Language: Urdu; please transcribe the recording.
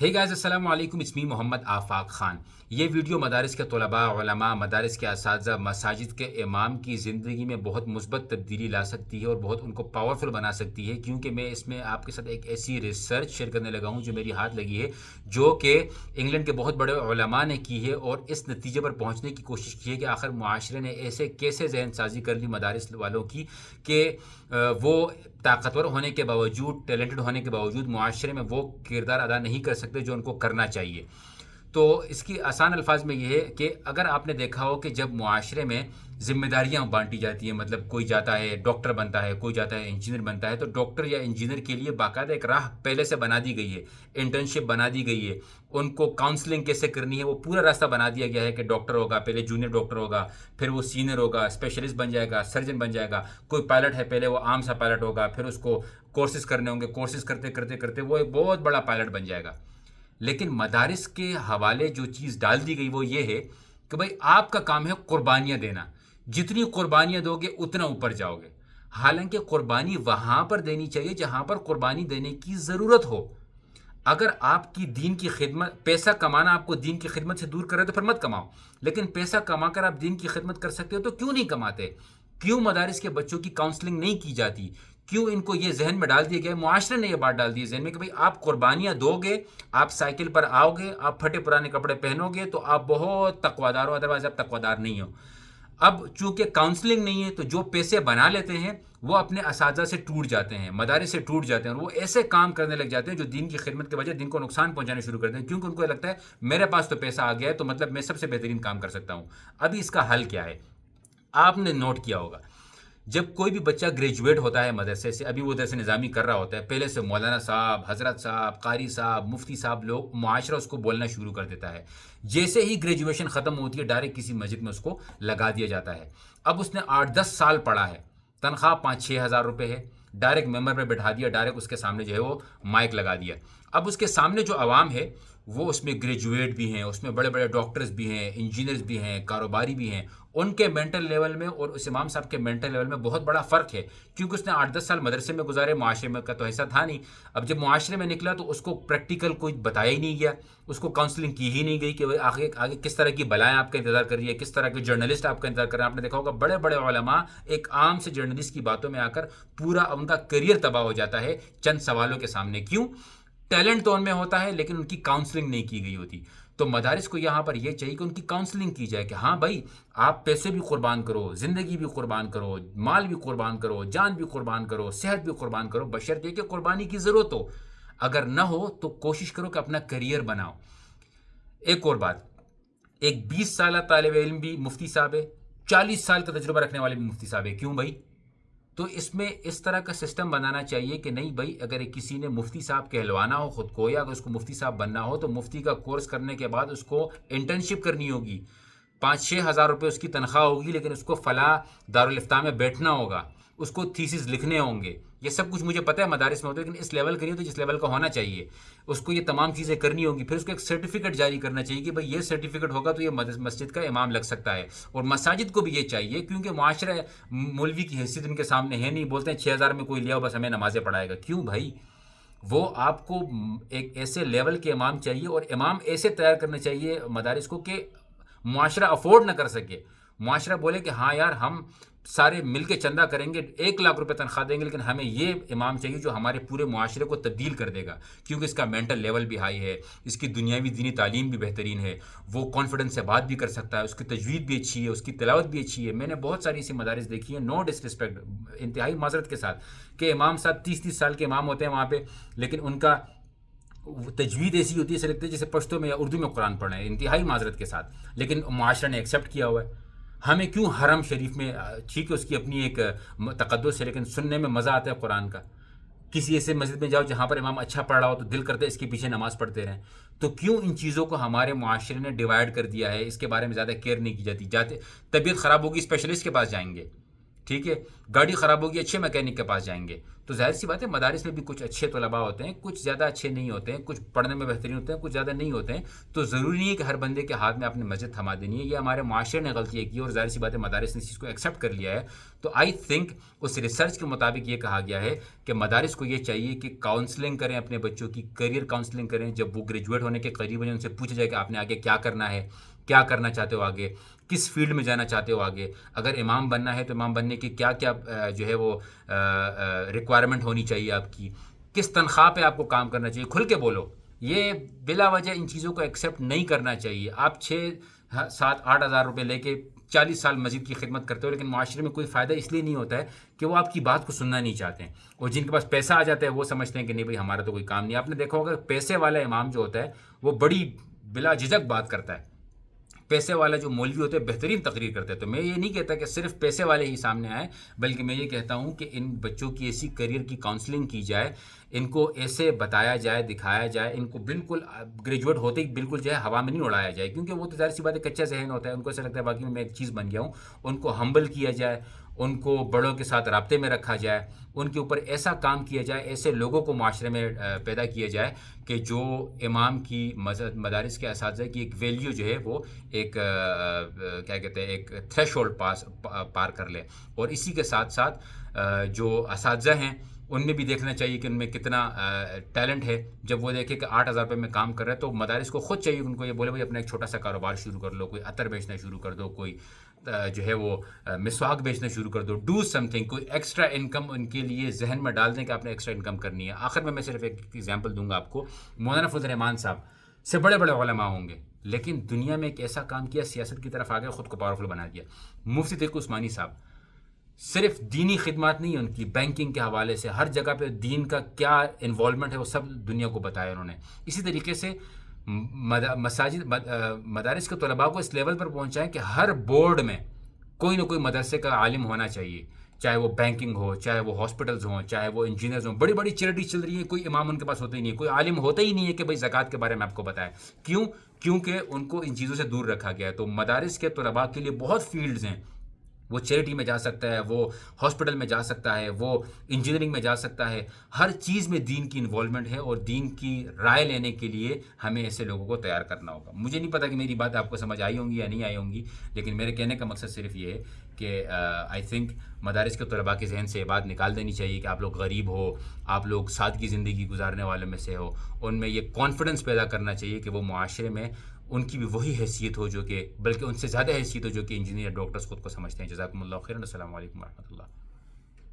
ہے گائز السلام علیکم، اسمی محمد آفاق خان۔ یہ ویڈیو مدارس کے طلباء، علماء، مدارس کے اساتذہ، مساجد کے امام کی زندگی میں بہت مثبت تبدیلی لا سکتی ہے اور بہت ان کو پاورفل بنا سکتی ہے، کیونکہ میں اس میں آپ کے ساتھ ایک ایسی ریسرچ شیئر کرنے لگا ہوں جو میری ہاتھ لگی ہے، جو کہ انگلینڈ کے بہت بڑے علماء نے کی ہے اور اس نتیجے پر پہنچنے کی کوشش کی ہے کہ آخر معاشرے نے ایسے کیسے ذہن سازی کر لی مدارس والوں کی کہ وہ طاقتور ہونے کے باوجود، ٹیلنٹڈ ہونے کے باوجود معاشرے میں وہ کردار ادا نہیں کر سکتے جو ان کو کرنا چاہیے۔ تو اس کی آسان الفاظ میں یہ ہے کہ اگر آپ نے دیکھا ہو کہ جب معاشرے میں ذمہ داریاں بانٹی جاتی ہیں، مطلب کوئی جاتا ہے ڈاکٹر بنتا ہے، کوئی جاتا ہے انجینئر بنتا ہے، تو ڈاکٹر یا انجینئر کے لیے باقاعدہ ایک راہ پہلے سے بنا دی گئی ہے، انٹرنشپ بنا دی گئی ہے، ان کو کاؤنسلنگ کیسے کرنی ہے وہ پورا راستہ بنا دیا گیا ہے کہ ڈاکٹر ہوگا، پہلے جونیئر ڈاکٹر ہوگا، پھر وہ سینئر ہوگا، اسپیشلسٹ بن جائے گا، سرجن بن جائے گا، کوئی پائلٹ ہے پہلے وہ عام سا پائلٹ ہوگا، پھر اس کو کورسز کرنے ہوں گے، کورسز کرتے کرتے کرتے وہ ایک بہت بڑا پائلٹ بن جائے گا۔ لیکن مدارس کے حوالے جو چیز ڈال دی گئی وہ یہ ہے کہ بھائی آپ کا کام ہے قربانیاں دینا، جتنی قربانیاں دو گے اتنا اوپر جاؤ گے۔ حالانکہ قربانی وہاں پر دینی چاہیے جہاں پر قربانی دینے کی ضرورت ہو۔ اگر آپ کی دین کی خدمت، پیسہ کمانا آپ کو دین کی خدمت سے دور کر رہے تو پھر مت کماؤ، لیکن پیسہ کما کر آپ دین کی خدمت کر سکتے ہو تو کیوں نہیں کماتے؟ کیوں مدارس کے بچوں کی کاؤنسلنگ نہیں کی جاتی؟ کیوں ان کو یہ ذہن میں ڈال دیا گیا، معاشرے نے یہ بات ڈال دی ہے ذہن میں کہ بھائی آپ قربانیاں دو گے، آپ سائیکل پر آؤ گے، آپ پھٹے پرانے کپڑے پہنو گے تو آپ بہت تقوادار ہو، ادروائز آپ تقوادار نہیں ہو۔ اب چونکہ کاؤنسلنگ نہیں ہے تو جو پیسے بنا لیتے ہیں وہ اپنے اساتذہ سے ٹوٹ جاتے ہیں، مدارس سے ٹوٹ جاتے ہیں، اور وہ ایسے کام کرنے لگ جاتے ہیں جو دین کی خدمت کے بجائے دین کو نقصان پہنچانے شروع کرتے ہیں، کیونکہ ان کو یہ لگتا ہے میرے پاس تو پیسہ آ گیا ہے تو مطلب میں سب سے بہترین کام کر سکتا ہوں۔ ابھی اس کا حل کیا ہے؟ آپ نے نوٹ کیا ہوگا جب کوئی بھی بچہ گریجویٹ ہوتا ہے مدرسے سے، ابھی وہ درس نظامی کر رہا ہوتا ہے، پہلے سے مولانا صاحب، حضرت صاحب، قاری صاحب، مفتی صاحب، لوگ معاشرہ اس کو بولنا شروع کر دیتا ہے۔ جیسے ہی گریجویشن ختم ہوتی ہے ڈائریکٹ کسی مسجد میں اس کو لگا دیا جاتا ہے۔ اب اس نے 8-10 سال پڑھا ہے، تنخواہ 5-6 ہزار روپے ہے، ڈائریکٹ ممبر میں بٹھا دیا، ڈائریکٹ اس کے سامنے جو ہے وہ مائک لگا دیا۔ اب اس کے سامنے جو عوام ہے وہ اس میں گریجویٹ بھی ہیں، اس میں بڑے بڑے ڈاکٹرز بھی ہیں، انجینئرز بھی ہیں، کاروباری بھی ہیں۔ ان کے مینٹل لیول میں اور اس امام صاحب کے مینٹل لیول میں بہت بڑا فرق ہے، کیونکہ اس نے 8-10 سال مدرسے میں گزارے، معاشرے میں کا تو ایسا تھا نہیں۔ اب جب معاشرے میں نکلا تو اس کو پریکٹیکل کوئی بتایا ہی نہیں گیا، اس کو کاؤنسلنگ کی ہی نہیں گئی کہ آگے آگے کس طرح کی بلائیں آپ کا انتظار کر رہی ہے، کس طرح کے جرنلسٹ آپ کا انتظار کر رہے ہیں۔ آپ نے دیکھا ہوگا بڑے بڑے علماء ایک عام سے جرنلسٹ کی باتوں میں آ کر پورا ان کا کریئر تباہ ہو جاتا ہے چند سوالوں کے سامنے۔ کیوں؟ ٹیلنٹ تو ان میں ہوتا ہے لیکن ان کی کاؤنسلنگ نہیں کی گئی ہوتی۔ تو مدارس کو یہاں پر یہ چاہیے کہ ان کی کاؤنسلنگ کی جائے کہ ہاں بھائی آپ پیسے بھی قربان کرو، زندگی بھی قربان کرو، مال بھی قربان کرو، جان بھی قربان کرو، صحت بھی قربان کرو، بشرطیکہ کہ قربانی کی ضرورت ہو۔ اگر نہ ہو تو کوشش کرو کہ اپنا کریئر بناؤ۔ ایک اور بات، ایک 20 سالہ طالب علم بھی مفتی صاحب ہے، 40 سال کا تجربہ رکھنے والے بھی مفتی صاحب ہے، کیوں بھائی؟ تو اس میں اس طرح کا سسٹم بنانا چاہیے کہ نہیں بھائی، اگر کسی نے مفتی صاحب کہلوانا ہو خود کو یا اگر اس کو مفتی صاحب بننا ہو تو مفتی کا کورس کرنے کے بعد اس کو انٹرنشپ کرنی ہوگی، 5-6 ہزار روپے اس کی تنخواہ ہوگی، لیکن اس کو فلاں دارالفتاح میں بیٹھنا ہوگا، اس کو تھیسز لکھنے ہوں گے۔ یہ سب کچھ مجھے پتہ ہے مدارس میں ہوتا ہے، لیکن اس لیول کا نہیں ہوتا جس لیول کا ہونا چاہیے۔ اس کو یہ تمام چیزیں کرنی ہوگی، پھر اس کو ایک سرٹیفکیٹ جاری کرنا چاہیے کہ بھائی یہ سرٹیفکیٹ ہوگا تو یہ مسجد کا امام لگ سکتا ہے۔ اور مساجد کو بھی یہ چاہیے، کیونکہ معاشرہ مولوی کی حیثیت ان کے سامنے ہے نہیں، بولتے ہیں 6 ہزار میں کوئی لیا ہو بس ہمیں نمازیں پڑھائے گا۔ کیوں بھائی؟ وہ آپ کو ایک ایسے لیول کے امام چاہیے اور امام ایسے تیار کرنا چاہیے مدارس کو کہ معاشرہ افورڈ نہ کر سکے، معاشرہ بولے کہ ہاں یار ہم سارے مل کے چندہ کریں گے، 1 لاکھ روپے تنخواہ دیں گے، لیکن ہمیں یہ امام چاہیے جو ہمارے پورے معاشرے کو تبدیل کر دے گا، کیونکہ اس کا مینٹل لیول بھی ہائی ہے، اس کی دنیاوی دینی تعلیم بھی بہترین ہے، وہ کانفیڈنس سے بات بھی کر سکتا ہے، اس کی تجوید بھی اچھی ہے، اس کی تلاوت بھی اچھی ہے۔ میں نے بہت ساری ایسی مدارس دیکھی ہیں، نو ڈس رسپیکٹ، انتہائی معذرت کے ساتھ، کہ امام صاحب 30-30 سال کے امام ہوتے ہیں وہاں پہ، لیکن ان کا تجوید ایسی ہوتی ہے ایسے لگتا ہے جیسے پشتو میں یا اردو میں قرآن پڑھ رہے ہیں، انتہائی معذرت کے ساتھ، لیکن معاشرہ نے ایکسیپٹ کیا ہوا ہے۔ ہمیں کیوں حرم شریف میں، ٹھیک ہے اس کی اپنی ایک تقدس ہے، لیکن سننے میں مزہ آتا ہے قرآن کا۔ کسی ایسے مسجد میں جاؤ جہاں پر امام اچھا پڑھ رہا ہو تو دل کرتا ہے اس کے پیچھے نماز پڑھتے رہیں۔ تو کیوں ان چیزوں کو ہمارے معاشرے نے ڈیوائڈ کر دیا ہے؟ اس کے بارے میں زیادہ کیئر نہیں کی جاتی۔ طبیعت خراب ہوگی اسپیشلسٹ کے پاس جائیں گے، ٹھیک ہے، گاڑی خراب ہوگی اچھے میکینک کے پاس جائیں گے. تو ظاہر سی بات ہے مدارس میں بھی کچھ اچھے طلباء ہوتے ہیں، کچھ زیادہ اچھے نہیں ہوتے ہیں، کچھ پڑھنے میں بہترین ہوتے ہیں، کچھ زیادہ نہیں ہوتے ہیں. تو ضروری نہیں ہے کہ ہر بندے کے ہاتھ میں اپنی مسجد تھما دینی ہے. یہ ہمارے معاشرے نے غلطی کی اور ظاہر سی بات ہے مدارس نے اس چیز کو ایکسیپٹ کر لیا ہے. تو آئی تھنک اس ریسرچ کے مطابق یہ کہا گیا ہے کہ مدارس کو یہ چاہیے کہ کاؤنسلنگ کریں اپنے بچوں کی، کیریئر کاؤنسلنگ کریں. جب وہ گریجویٹ ہونے کے قریب ہیں ان سے پوچھا جائے کہ آپ نے آگے کیا کرنا ہے، کیا کرنا چاہتے ہو آگے، کس فیلڈ میں جانا چاہتے ہو آگے. اگر امام بننا ہے تو امام بننے کی کیا کیا جو ہے وہ ریکوائرمنٹ ہونی چاہیے آپ کی، کس تنخواہ پہ آپ کو کام کرنا چاہیے. کھل کے بولو. یہ بلا وجہ ان چیزوں کو ایکسیپٹ نہیں کرنا چاہیے. آپ 6 7 8 ہزار روپے لے کے 40 سال مسجد کی خدمت کرتے ہو، لیکن معاشرے میں کوئی فائدہ اس لیے نہیں ہوتا ہے کہ وہ آپ کی بات کو سننا نہیں چاہتے ہیں. اور جن کے پاس پیسہ آ جاتا ہے وہ سمجھتے ہیں کہ نہیں بھائی ہمارا تو کوئی کام نہیں. آپ نے دیکھا ہوگا پیسے والا امام جو ہوتا ہے وہ بڑی بلا جھجک بات کرتا ہے. پیسے والا جو مولوی ہوتے ہیں بہترین تقریر کرتے ہیں. تو میں یہ نہیں کہتا کہ صرف پیسے والے ہی سامنے آئیں، بلکہ میں یہ کہتا ہوں کہ ان بچوں کی ایسی کیریئر کی کاؤنسلنگ کی جائے، ان کو ایسے بتایا جائے، دکھایا جائے، ان کو بالکل گریجویٹ ہوتے ہی بالکل جو ہے ہوا میں نہیں اڑایا جائے. کیونکہ وہ تو ظاہر سی بات ہے کچا ذہن ہوتا ہے، ان کو ایسا لگتا ہے باقی میں ایک چیز بن گیا ہوں. ان کو ہمبل کیا جائے، ان کو بڑوں کے ساتھ رابطے میں رکھا جائے، ان کے اوپر ایسا کام کیا جائے، ایسے لوگوں کو معاشرے میں پیدا کیا جائے کہ جو امام کی مدارس کے اساتذہ کی ایک ویلیو جو ہے وہ ایک کیا کہتے ہیں ایک تھریش ہولڈ پار کر لے. اور اسی کے ساتھ ساتھ جو اساتذہ ہیں ان میں بھی دیکھنا چاہیے کہ ان میں کتنا ٹیلنٹ ہے. جب وہ دیکھے کہ 8 ہزار روپے میں کام کر رہا ہے تو مدارس کو خود چاہیے ان کو یہ بولے بھائی اپنا ایک چھوٹا سا کاروبار شروع کر لو، کوئی عطر بیچنا شروع کر دو، کوئی جو ہے وہ مسواک بیچنا شروع کر دو. ڈو سم تھنگ، کوئی ایکسٹرا انکم ان کے لیے ذہن میں ڈال دیں کہ آپ نے ایکسٹرا انکم کرنی ہے. آخر میں صرف ایک ایگزامپل دوں گا آپ کو. مولانا فضل الرحمان صاحب سے بڑے بڑے علماء ہوں گے، لیکن دنیا میں ایک ایسا کام کیا، سیاست کی طرف آگے، خود کو پاورفل بنا دیا. مفتی تقی عثمانی صاحب صرف دینی خدمات نہیں، ان کی بینکنگ کے حوالے سے ہر جگہ پہ دین کا کیا انوالومنٹ ہے وہ سب دنیا کو بتایا انہوں نے. اسی طریقے سے مدارس کے طلباء کو اس لیول پر پہنچائیں کہ ہر بورڈ میں کوئی نہ کوئی مدرسے کا عالم ہونا چاہیے، چاہے وہ بینکنگ ہو، چاہے وہ ہاسپٹلز ہوں، چاہے وہ انجینئرز ہوں. بڑی بڑی چیریٹیز چل رہی ہیں، کوئی امام ان کے پاس ہوتا ہی نہیں ہے، کوئی عالم ہوتا ہی نہیں ہے کہ بھائی زکوٰۃ کے بارے میں آپ کو بتائے. کیوں؟ کیونکہ ان کو ان چیزوں سے دور رکھا گیا ہے. تو مدارس کے طلباء کے لیے بہت فیلڈز ہیں. وہ چیریٹی میں جا سکتا ہے، وہ ہاسپٹل میں جا سکتا ہے، وہ انجینئرنگ میں جا سکتا ہے. ہر چیز میں دین کی انوالومنٹ ہے اور دین کی رائے لینے کے لیے ہمیں ایسے لوگوں کو تیار کرنا ہوگا. مجھے نہیں پتا کہ میری بات آپ کو سمجھ آئی ہوں گی یا نہیں آئی ہوں گی، لیکن میرے کہنے کا مقصد صرف یہ ہے کہ آئی تھنک مدارس کے طلباء کے ذہن سے یہ بات نکال دینی چاہیے کہ آپ لوگ غریب ہو، آپ لوگ سادگی زندگی گزارنے والوں میں سے ہو. ان میں یہ کانفیڈنس پیدا کرنا چاہیے کہ وہ معاشرے میں ان کی بھی وہی حیثیت ہو جو کہ بلکہ ان سے زیادہ حیثیت ہو جو کہ انجینئر ڈاکٹرز خود کو سمجھتے ہیں. جزاکم اللہ خیرا. السلام علیکم ورحمۃ اللہ.